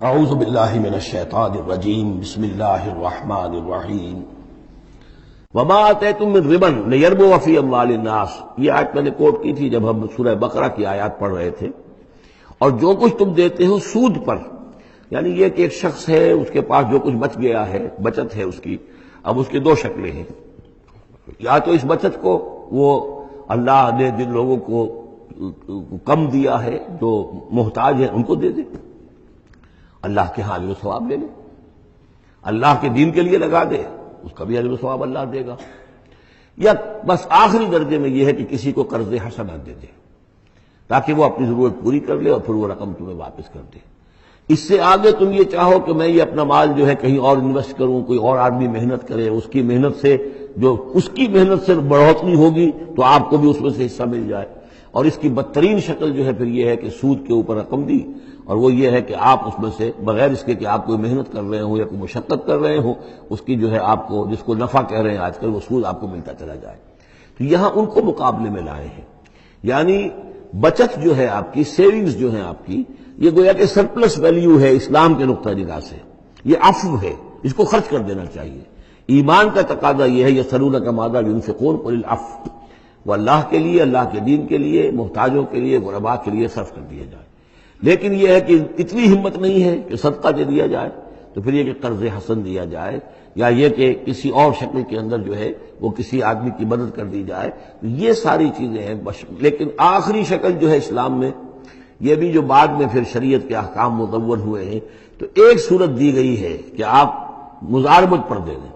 اعوذ باللہ من الشیطان الرجیم بسم اللہ الرحمن الرحیم وما آتیتم من ربا لیربو فی اموال الناس، یہ آیت میں نے کوٹ کی تھی جب ہم سورہ بقرہ کی آیات پڑھ رہے تھے. اور جو کچھ تم دیتے ہو سود پر، یعنی یہ کہ ایک شخص ہے اس کے پاس جو کچھ بچ گیا ہے، بچت ہے اس کی، اب اس کی دو شکلیں ہیں. یا تو اس بچت کو وہ اللہ نے جن لوگوں کو کم دیا ہے جو محتاج ہیں ان کو دے دے، اللہ کے ہاں اجر و ثواب لے لے، اللہ کے دین کے لیے لگا دے، اس کا بھی اجر و ثواب اللہ دے گا. یا بس آخری درجے میں یہ ہے کہ کسی کو قرض حسنہ دے دے تاکہ وہ اپنی ضرورت پوری کر لے اور پھر وہ رقم تمہیں واپس کر دے. اس سے آگے تم یہ چاہو کہ میں یہ اپنا مال جو ہے کہیں اور انویسٹ کروں، کوئی اور آدمی محنت کرے، اس کی محنت سے جو اس کی محنت سے بڑھوتری ہوگی تو آپ کو بھی اس میں سے حصہ مل جائے. اور اس کی بدترین شکل جو ہے پھر یہ ہے کہ سود کے اوپر رقم دی، اور وہ یہ ہے کہ آپ اس میں سے بغیر اس کے کہ آپ کوئی محنت کر رہے ہوں یا کوئی مشقت کر رہے ہوں، اس کی جو ہے آپ کو، جس کو نفع کہہ رہے ہیں آج کل، وہ سود آپ کو ملتا چلا جائے. تو یہاں ان کو مقابلے میں لائے ہیں. یعنی بچت جو ہے آپ کی، سیونگز جو ہیں آپ کی، یہ گویا کہ سرپلس ویلیو ہے اسلام کے نقطہ نگاہ سے، یہ عفو ہے، اس کو خرچ کر دینا چاہیے. ایمان کا تقاضا یہ ہے یسألونک ماذا ینفقون قل العفو، وہ اللہ کے لیے، اللہ کے دین کے لیے، محتاجوں کے لیے، غرباء کے لیے صرف کر دیا جائے. لیکن یہ ہے کہ اتنی ہمت نہیں ہے کہ صدقہ دے دیا جائے، تو پھر یہ کہ قرض حسن دیا جائے، یا یہ کہ کسی اور شکل کے اندر جو ہے وہ کسی آدمی کی مدد کر دی جائے. یہ ساری چیزیں ہیں. لیکن آخری شکل جو ہے اسلام میں، یہ بھی جو بعد میں پھر شریعت کے احکام مدون ہوئے ہیں، تو ایک صورت دی گئی ہے کہ آپ مزاربت پر دے دیں.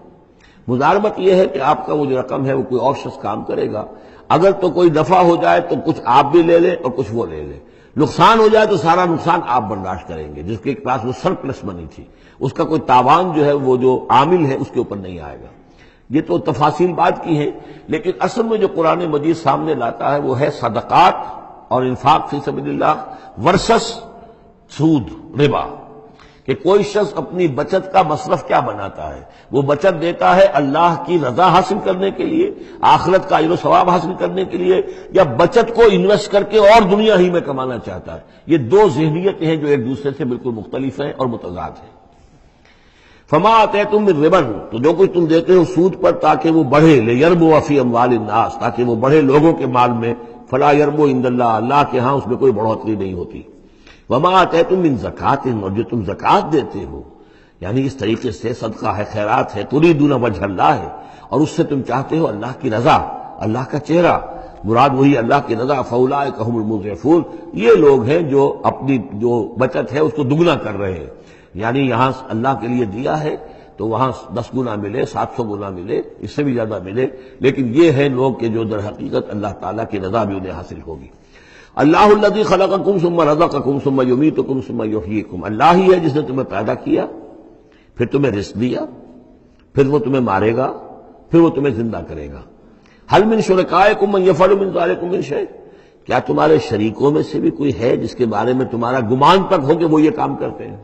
مزاربت یہ ہے کہ آپ کا وہ جو رقم ہے وہ کوئی اور شخص کام کرے گا، اگر تو کوئی دفع ہو جائے تو کچھ آپ بھی لے لیں اور کچھ وہ لے لیں، نقصان ہو جائے تو سارا نقصان آپ برداشت کریں گے. جس کے پاس وہ سرپلس منی تھی اس کا کوئی تاوان جو ہے وہ جو عامل ہے اس کے اوپر نہیں آئے گا. یہ تو تفاصیل بات کی ہیں، لیکن اصل میں جو قرآن مجید سامنے لاتا ہے وہ ہے صدقات اور انفاق فی سبیل اللہ ورسس سود، ربا. کہ کوئی شخص اپنی بچت کا مصرف کیا بناتا ہے؟ وہ بچت دیتا ہے اللہ کی رضا حاصل کرنے کے لیے، آخرت کا اجر و ثواب حاصل کرنے کے لیے، یا بچت کو انویسٹ کر کے اور دنیا ہی میں کمانا چاہتا ہے. یہ دو ذہنیتیں ہیں جو ایک دوسرے سے بالکل مختلف ہیں اور متضاد ہیں. فما آتیتم من ربا، تو جو کچھ تم دیتے ہو سود پر تاکہ وہ بڑھے، لیربو فی اموال الناس، تاکہ وہ بڑھے لوگوں کے مال میں، فلا یربو عند اللہ، اللہ کے ہاں اس میں کوئی بڑھوتری نہیں ہوتی. وما آتیتم من زکوٰۃ، اور جو تم زکوٰۃ دیتے ہو، یعنی اس طریقے سے صدقہ ہے، خیرات ہے، تریدون وجہ اللہ ہے، اور اس سے تم چاہتے ہو اللہ کی رضا، اللہ کا چہرہ، مراد وہی اللہ کی رضا. فاولئک هم المضعفون، یہ لوگ ہیں جو اپنی جو بچت ہے اس کو دگنا کر رہے ہیں. یعنی یہاں اللہ کے لیے دیا ہے تو وہاں 10 گنا ملے، 700 گنا ملے، اس سے بھی زیادہ ملے. لیکن یہ ہے لوگ کہ جو در حقیقت اللہ تعالیٰ کی رضا بھی انہیں حاصل ہوگی. اللہ الذی خلقکم ثم رزقکم ثم یمیتکم ثم یحییکم، اللہ ہی ہے جس نے تمہیں پیدا کیا، پھر تمہیں رزق دیا، پھر وہ تمہیں مارے گا، پھر وہ تمہیں زندہ کرے گا. هل من شرکائکم من یفعل من ذلکم من شیء، کیا تمہارے شریکوں میں سے بھی کوئی ہے جس کے بارے میں تمہارا گمان تک ہو کہ وہ یہ کام کرتے ہیں؟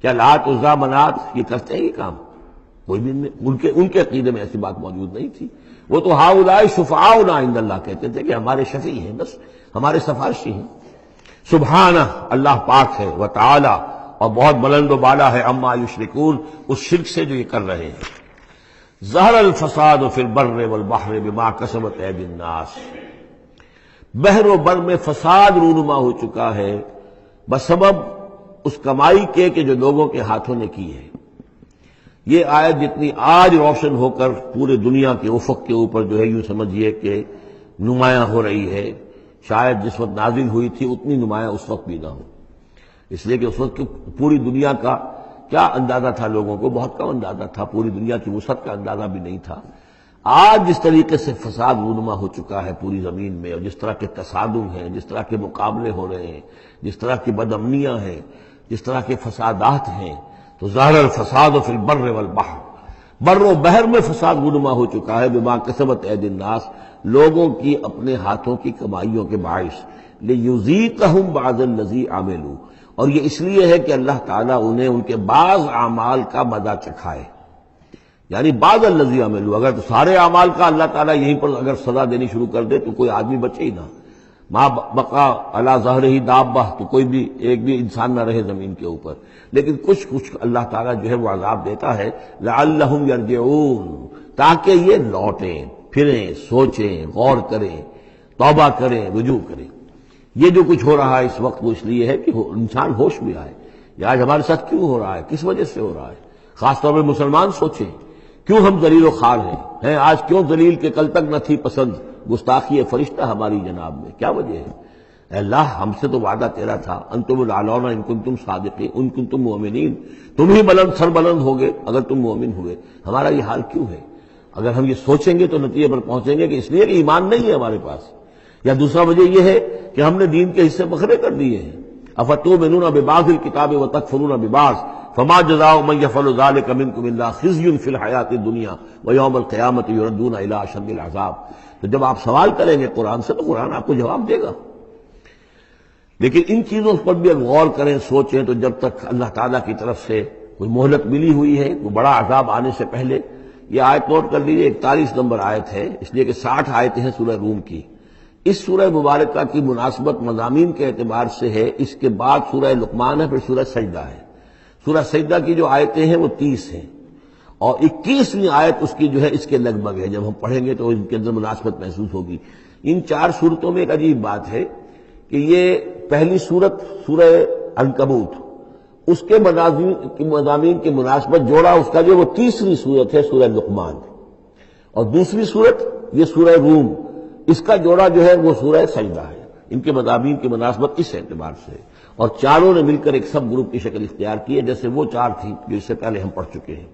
کیا لات عزا منات یہ کرتے ہیں یہ کام؟ کوئی بھی ان کے عقیدے میں ایسی بات موجود نہیں تھی. وہ تو ہؤلاء شفعاؤنا عند اللہ کہتے تھے کہ ہمارے شفیع ہیں، بس ہمارے سفارشی ہیں. سبحانہ، اللہ پاک ہے، وتعالی، اور بہت بلند و بالا ہے، عما یشرکون، اس شرک سے جو یہ کر رہے ہیں. ظہر الفساد فی البر والبحر بما کسبت ایدی الناس، بحر و بر میں فساد رونما ہو چکا ہے بسبب اس کمائی کے کہ جو لوگوں کے ہاتھوں نے کی ہے. یہ آیت جتنی آج روشن ہو کر پورے دنیا کے افق کے اوپر جو ہے یوں سمجھیے کہ نمایاں ہو رہی ہے، شاید جس وقت نازل ہوئی تھی اتنی نمایاں اس وقت بھی نہ ہو، اس لیے کہ اس وقت پوری دنیا کا کیا اندازہ تھا، لوگوں کو بہت کم اندازہ تھا، پوری دنیا کی وسعت کا اندازہ بھی نہیں تھا. آج جس طریقے سے فساد رونما ہو چکا ہے پوری زمین میں، اور جس طرح کے تصادم ہیں، جس طرح کے مقابلے ہو رہے ہیں، جس طرح کی بد امنیاں ہیں، جس طرح کے فسادات ہیں، تو ظاہر الفساد فی البر والبحر، بر و بحر میں فساد رونما ہو چکا ہے بما کسبت ایدی الناس، لوگوں کی اپنے ہاتھوں کی کمائیوں کے باعث. لیذیقہم بعض الذی عملوا، اور یہ اس لیے ہے کہ اللہ تعالیٰ انہیں ان کے بعض اعمال کا مزہ چکھائے. یعنی بعض الذی عملوا، اگر تو سارے اعمال کا اللہ تعالیٰ یہیں پر اگر سزا دینی شروع کر دے تو کوئی آدمی بچے ہی نہ. ماں بقا علی ظہرہ دابہ، تو کوئی بھی ایک بھی انسان نہ رہے زمین کے اوپر، لیکن کچھ اللہ تعالیٰ جو ہے وہ عذاب دیتا ہے لعلہم یرجعون، تاکہ یہ لوٹیں پھریں سوچیں غور کریں توبہ کریں رجوع کریں۔ یہ جو کچھ ہو رہا ہے اس وقت وہ اس لیے ہے کہ انسان ہوش میں آئے، یہ آج ہمارے ساتھ کیوں ہو رہا ہے، کس وجہ سے ہو رہا ہے، خاص طور پہ مسلمان سوچیں کیوں ہم ذلیل و خوار ہیں آج، کیوں ذلیل کے کل تک نہ تھی پسند گستاخی فرشتہ ہماری جناب میں، کیا وجہ ہے؟ اے اللہ ہم سے تو وعدہ تیرا تھا انتم الاعلون ان کنتم صادقین ان کنتم مؤمنین، تم ہی بلند سر بلند ہوگے اگر تم مومن ہوئے، ہمارا یہ حال کیوں ہے؟ اگر ہم یہ سوچیں گے تو نتیجے پر پہنچیں گے کہ اس لیے کہ ایمان نہیں ہے ہمارے پاس، یا دوسرا وجہ یہ ہے کہ ہم نے دین کے حصے بکھرے کر دیے ہیں۔ افتؤمنون ببعض الکتاب وتکفرون ببعض فما جزاء من يفعل ذلك منكم الا خزي في الحیاۃ الدنیا ویوم القیامۃ یردون الی اشد العذاب۔ تو جب آپ سوال کریں گے قرآن سے تو قرآن آپ کو جواب دے گا، لیکن ان چیزوں پر بھی غور کریں سوچیں تو جب تک اللہ تعالیٰ کی طرف سے کوئی مہلت ملی ہوئی ہے کوئی بڑا عذاب آنے سے پہلے، یہ آیت نوٹ کر لیجیے 41 نمبر آیت ہے، اس لیے کہ 60 آیتیں ہیں سورہ روم کی۔ اس سورہ مبارکہ کی مناسبت مضامین کے اعتبار سے ہے، اس کے بعد سورہ لقمان ہے، پھر سورہ سجدہ ہے۔ سورہ سجدہ کی جو آیتیں ہیں وہ 30 ہیں، اور 21ویں آیت اس کی جو ہے اس کے لگ بھگ ہے، جب ہم پڑھیں گے تو ان کے اندر مناسبت محسوس ہوگی۔ ان 4 صورتوں میں ایک عجیب بات ہے کہ یہ پہلی صورت سورہ عنکبوت، اس کے مضامین کی مناسبت جوڑا اس کا جو وہ 30ویں صورت ہے سورہ لقمان، اور دوسری صورت یہ سورہ روم، اس کا جوڑا جو ہے وہ سورہ سجدہ ہے۔ ان کے مضامین کی مناسبت اس اعتبار سے، اور چاروں نے مل کر ایک سب گروپ کی شکل اختیار کی ہے، جیسے وہ 4 تھی جو اس سے پہلے ہم پڑھ چکے ہیں۔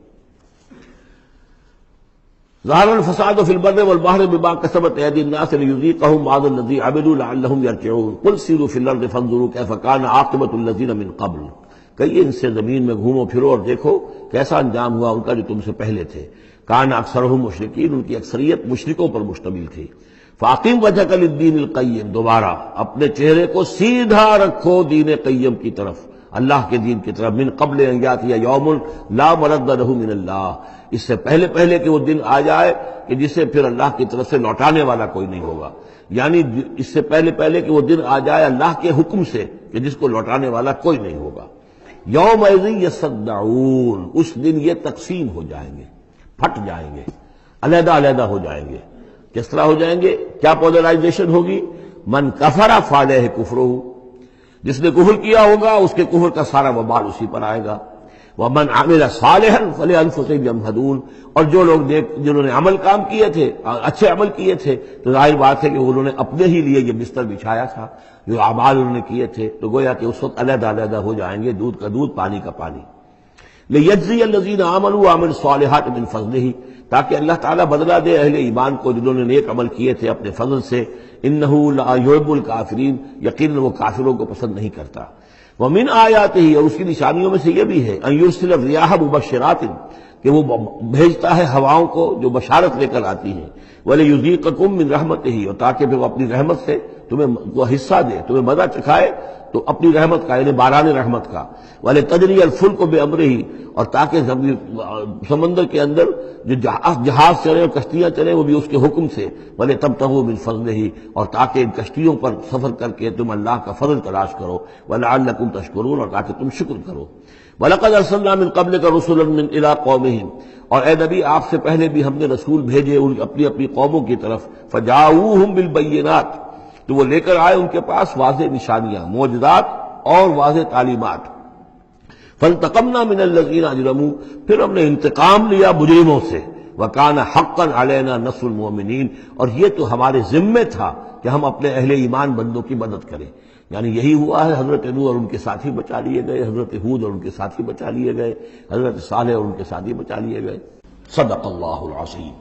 ظہر الفساد فی البر والبحر بما کسبت ایدی الناس لیذیقہم بعض الذی عملوا لعلہم یرجعون قل سیروا فی الارض فانظروا کیف کان عاقبۃ الذین من قبل، کہیے ان سے زمین میں گھومو پھرو اور دیکھو کیسا انجام ہوا ان کا جو تم سے پہلے تھے۔ کان اکثرہم مشرکین، ان کی اکثریت مشرکوں پر مشتمل تھی۔ فاقم وجہک للدین القیم، دوبارہ اپنے چہرے کو سیدھا رکھو دین قیم کی طرف، اللہ کے دین کی طرف، من قبل ان یاتی یوم لا مرد لہ من اللہ، اس سے پہلے کہ وہ دن آ جائے کہ جسے پھر اللہ کی طرف سے لوٹانے والا کوئی نہیں ہوگا، یعنی اس سے پہلے کہ وہ دن آ جائے اللہ کے حکم سے کہ جس کو لوٹانے والا کوئی نہیں ہوگا۔ یومئذ یصدعون، اس دن یہ تقسیم ہو جائیں گے، پھٹ جائیں گے، علیحدہ علیحدہ ہو جائیں گے۔ کس طرح ہو جائیں گے؟ کیا پولرائزیشن ہوگی؟ من کفر فعلیہ کفرہ، جس نے کفر کیا ہوگا اس کے کفر کا سارا وبال اسی پر آئے گا۔ ومن عمل صالحا فلانفسهم يمهدون، اور جو لوگ جنہوں نے عمل کام کیے تھے، اچھے عمل کیے تھے، تو ظاہر بات ہے کہ انہوں نے اپنے ہی لیے یہ بستر بچھایا تھا، جو اعمال انہوں نے کیے تھے، تو گویا کہ اس وقت علیحدہ علیحدہ ہو جائیں گے، دودھ کا دودھ پانی کا پانی۔ لیجزی الذین آمنوا وعملوا الصالحات من فضلہ، تاکہ اللہ تعالیٰ بدلہ دے اہل ایمان کو جنہوں نے نیک عمل کیے تھے اپنے فضل سے۔ انہ لا یحب الکافرین، یقیناً وہ کافروں کو پسند نہیں کرتا۔ ومن آیاتہ، اور اس کی نشانیوں میں سے یہ بھی ہے، ان یرسل الریاح مبشرات، کہ وہ بھیجتا ہے ہواؤں کو جو بشارت لے کر آتی ہیں، ولیذیقکم من رحمتہ، اور تاکہ پھر وہ اپنی رحمت سے تمہیں وہ حصہ دے، تمہیں مزہ چکھائے تو اپنی رحمت کا، یعنی باران رحمت کا۔ وَلِتَجْرِيَ الْفُلْكُ بِأَمْرِهِ، اور تاکہ سمندر کے اندر جو جہاز چلے اور کشتیاں چلیں وہ بھی اس کے حکم سے۔ وَلِتَبْتَغُوا مِنْ فَضْلِهِ، اور تاکہ ان کشتیوں پر سفر کر کے تم اللہ کا فضل تلاش کرو۔ وَلَعَلَّكُمْ تَشْكُرُونَ، اور تاکہ تم شکر کرو۔ وَلَقَدْ أَرْسَلْنَا مِنْ قَبْلِكَ رُسُلًا إِلَىٰ قَوْمِهِمْ، اور اے نبی آپ سے پہلے بھی ہم نے رسول بھیجے اپنی اپنی قوموں کی طرف۔ فَجَاءُوهُمْ بِالْبَيِّنَاتِ، تو وہ لے کر آئے ان کے پاس واضح نشانیاں، معجزات اور واضح تعلیمات۔ فَانْتَقَمْنَا مِنَ الَّذِينَ أَجْرَمُوا، پھر ہم نے انتقام لیا مجرموں سے۔ وَكَانَ حَقًّا عَلَيْنَا نَصْرُ الْمُؤْمِنِينَ، اور یہ تو ہمارے ذمے تھا کہ ہم اپنے اہل ایمان بندوں کی مدد کریں۔ یعنی یہی ہوا ہے، حضرت نوح اور ان کے ساتھی بچا لیے گئے، حضرت ہود اور ان کے ساتھی بچا لیے گئے، حضرت صالح اور ان کے ساتھی بچا لیے گئے۔ صدق اللہ العظیم۔